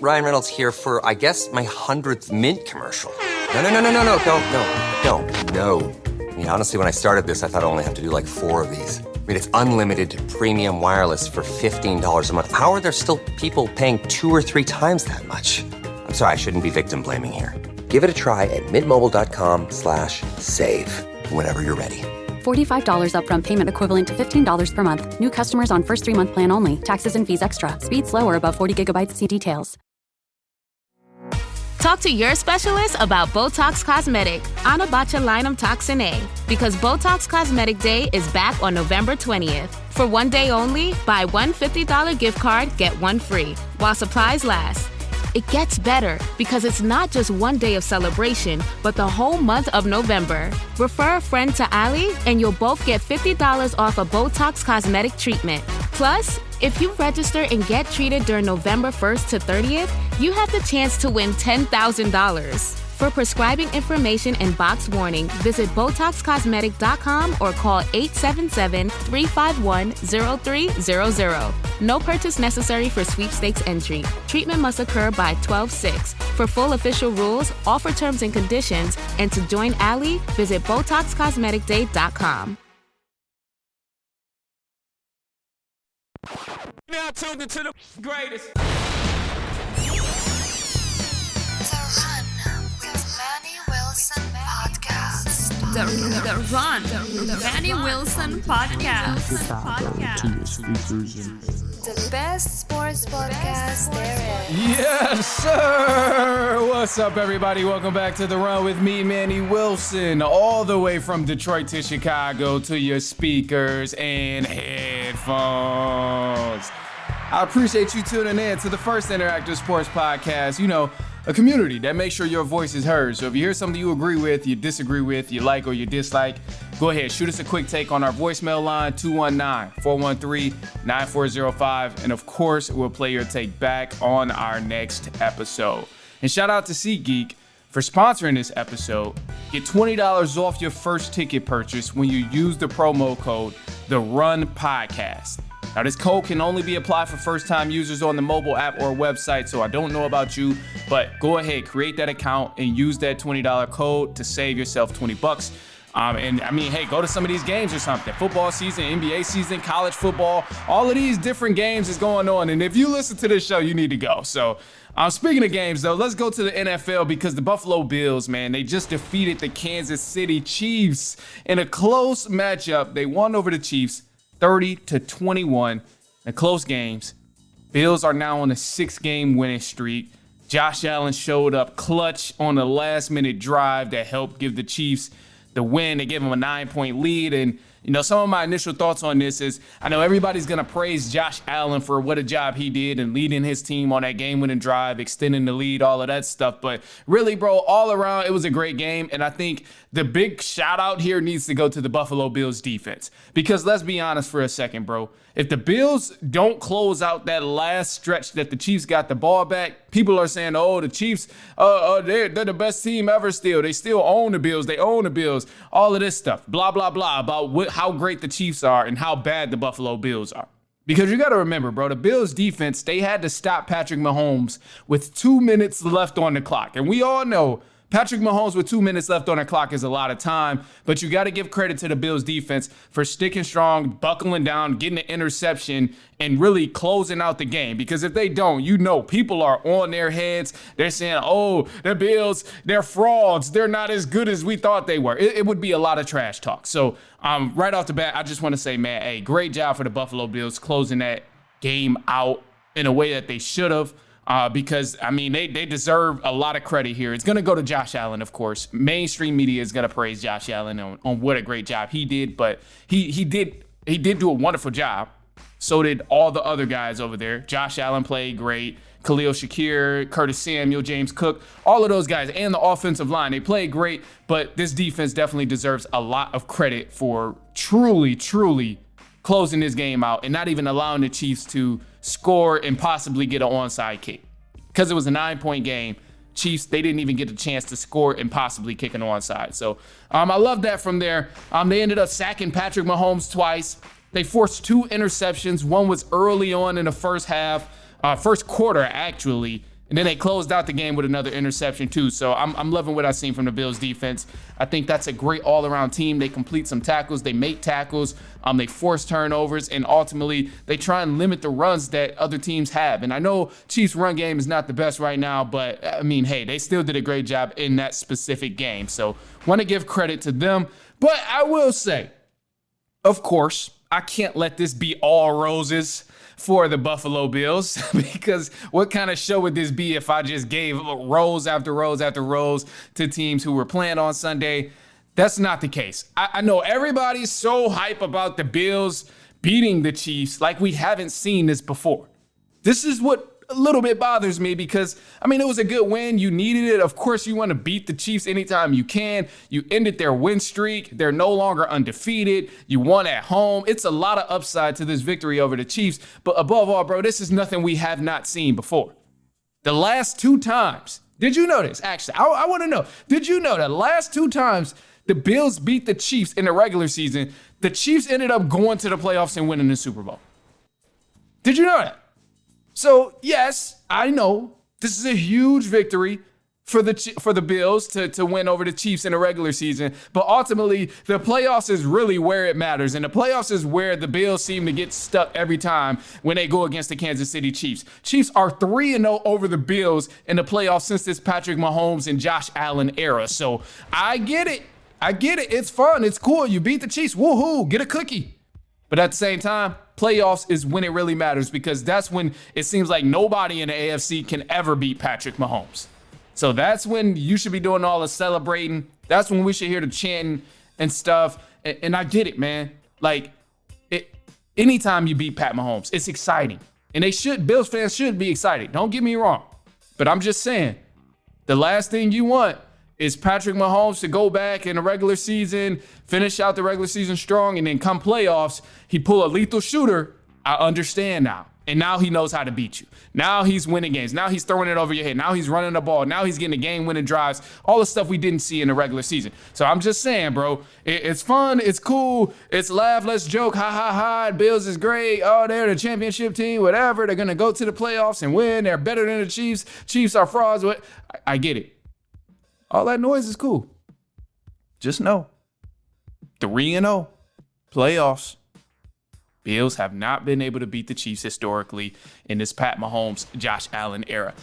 Ryan Reynolds here for, I guess, my 100th Mint commercial. No, don't. I mean, honestly, when I started this, I thought I only have to do like 4 of these. I mean, it's unlimited premium wireless for $15 a month. How are there still people paying 2 or 3 times that much? I'm sorry, I shouldn't be victim blaming here. Give it a try at mintmobile.com/save. Whenever you're ready. $45 upfront payment equivalent to $15 per month. New customers on first 3-month plan only. Taxes and fees extra. Speed slower above 40 gigabytes. See details. Talk to your specialist about Botox Cosmetic, Anabotulinum Toxin A, because Botox Cosmetic Day is back on November 20th. For one day only, buy one $50 gift card, get one free, while supplies last. It gets better because it's not just one day of celebration, but the whole month of November. Refer a friend to Ali and you'll both get $50 off a Botox Cosmetic treatment. Plus, if you register and get treated during November 1st to 30th, you have the chance to win $10,000. For prescribing information and box warning, visit BotoxCosmetic.com or call 877-351-0300. No purchase necessary for sweepstakes entry. Treatment must occur by 12/6. For full official rules, offer terms and conditions, and to join Ali, visit BotoxCosmeticDay.com. Now tuned into the greatest. The Run with Manny Wilson podcast. The best sports podcast there is. Yes, sir. What's up, everybody? Welcome back to The Run with me, Manny Wilson, all the way from Detroit to Chicago to your speakers and headphones. I appreciate you tuning in to the first interactive sports podcast. You know, a community that makes sure your voice is heard. So if you hear something you agree with, you disagree with, you like or you dislike, go ahead, shoot us a quick take on our voicemail line, 219-413-9405. And of course, we'll play your take back on our next episode. And shout out to SeatGeek for sponsoring this episode. Get $20 off your first ticket purchase when you use the promo code The Run Podcast. Now, this code can only be applied for first-time users on the mobile app or website, so I don't know about you, but go ahead, create that account and use that $20 code to save yourself $20. And I mean, hey, go to some of these games or something. Football season, NBA season, college football, all of these different games is going on. And if you listen to this show, you need to go. So speaking of games, though, let's go to the NFL because the Buffalo Bills, man, they just defeated the Kansas City Chiefs in a close matchup. They won over the Chiefs 30-21 in close games. Bills are now on a 6-game winning streak. Josh Allen showed up clutch on a last-minute drive that helped give the Chiefs the win. They gave them a 9-point lead. And, you know, some of my initial thoughts on this is I know everybody's going to praise Josh Allen for what a job he did and leading his team on that game-winning drive, extending the lead, all of that stuff. But really, bro, all around, it was a great game. And I think the big shout out here needs to go to the Buffalo Bills defense. Because let's be honest for a second, bro. If the Bills don't close out that last stretch that the Chiefs got the ball back, people are saying, oh, the Chiefs, they're the best team ever still. They still own the Bills. They own the Bills. All of this stuff, blah, blah, blah, about how great the Chiefs are and how bad the Buffalo Bills are. Because you got to remember, bro, the Bills defense, they had to stop Patrick Mahomes with 2 minutes left on the clock. And we all know Patrick Mahomes with 2 minutes left on the clock is a lot of time, but you got to give credit to the Bills defense for sticking strong, buckling down, getting an interception, and really closing out the game. Because if they don't, you know, people are on their heads. They're saying, oh, the Bills, they're frauds. They're not as good as we thought they were. It would be a lot of trash talk. So right off the bat, I just want to say, man, hey, great job for the Buffalo Bills closing that game out in a way that they should have. Because, I mean, they deserve a lot of credit here. It's going to go to Josh Allen, of course. Mainstream media is going to praise Josh Allen on what a great job he did. But he did do a wonderful job. So did all the other guys over there. Josh Allen played great. Khalil Shakir, Curtis Samuel, James Cook, all of those guys and the offensive line, they played great. But this defense definitely deserves a lot of credit for truly, truly closing this game out and not even allowing the Chiefs to score and possibly get an onside kick. Because it was a 9-point game, Chiefs, they didn't even get a chance to score and possibly kick an onside. So I love that from there. They ended up sacking Patrick Mahomes twice. They forced 2 interceptions. One was early on in the first quarter, actually. And then they closed out the game with another interception too. So I'm loving what I've seen from the Bills defense. I think that's a great all-around team. They complete some tackles, they make tackles, they force turnovers, and ultimately they try and limit the runs that other teams have. And I know Chiefs' run game is not the best right now, but I mean, hey, they still did a great job in that specific game. So want to give credit to them. But I will say, of course, I can't let this be all roses for the Buffalo Bills, because what kind of show would this be if I just gave rows after rows after rows to teams who were playing on Sunday? That's not the case. I know everybody's so hype about the Bills beating the Chiefs like we haven't seen this before. This is what a little bit bothers me, because, I mean, it was a good win. You needed it. Of course, you want to beat the Chiefs anytime you can. You ended their win streak. They're no longer undefeated. You won at home. It's a lot of upside to this victory over the Chiefs. But above all, bro, this is nothing we have not seen before. The last 2 times, did you know this? Actually, I want to know, did you know that last 2 times the Bills beat the Chiefs in the regular season, the Chiefs ended up going to the playoffs and winning the Super Bowl? Did you know that? So, yes, I know this is a huge victory for the Bills to win over the Chiefs in the regular season, but ultimately the playoffs is really where it matters, and the playoffs is where the Bills seem to get stuck every time when they go against the Kansas City Chiefs. Chiefs are 3-0 over the Bills in the playoffs since this Patrick Mahomes and Josh Allen era. So I get it. It's fun. It's cool. You beat the Chiefs. Woohoo. Get a cookie. But at the same time, playoffs is when it really matters, because that's when it seems like nobody in the AFC can ever beat Patrick Mahomes. So that's when you should be doing all the celebrating. That's when we should hear the chanting and stuff. And I get it, man. Like, anytime you beat Pat Mahomes, it's exciting. And Bills fans should be excited. Don't get me wrong. But I'm just saying, the last thing you want is Patrick Mahomes to go back in the regular season, finish out the regular season strong, and then come playoffs, he pull a lethal shooter. I understand now. And now he knows how to beat you. Now he's winning games. Now he's throwing it over your head. Now he's running the ball. Now he's getting the game-winning drives. All the stuff we didn't see in the regular season. So I'm just saying, bro, it's fun. It's cool. It's laugh. Let's joke. Ha, ha, ha. Bills is great. Oh, they're the championship team. Whatever. They're going to go to the playoffs and win. They're better than the Chiefs. Chiefs are frauds. I get it. All that noise is cool. Just know, 3-0, playoffs. Bills have not been able to beat the Chiefs historically in this Pat Mahomes, Josh Allen era.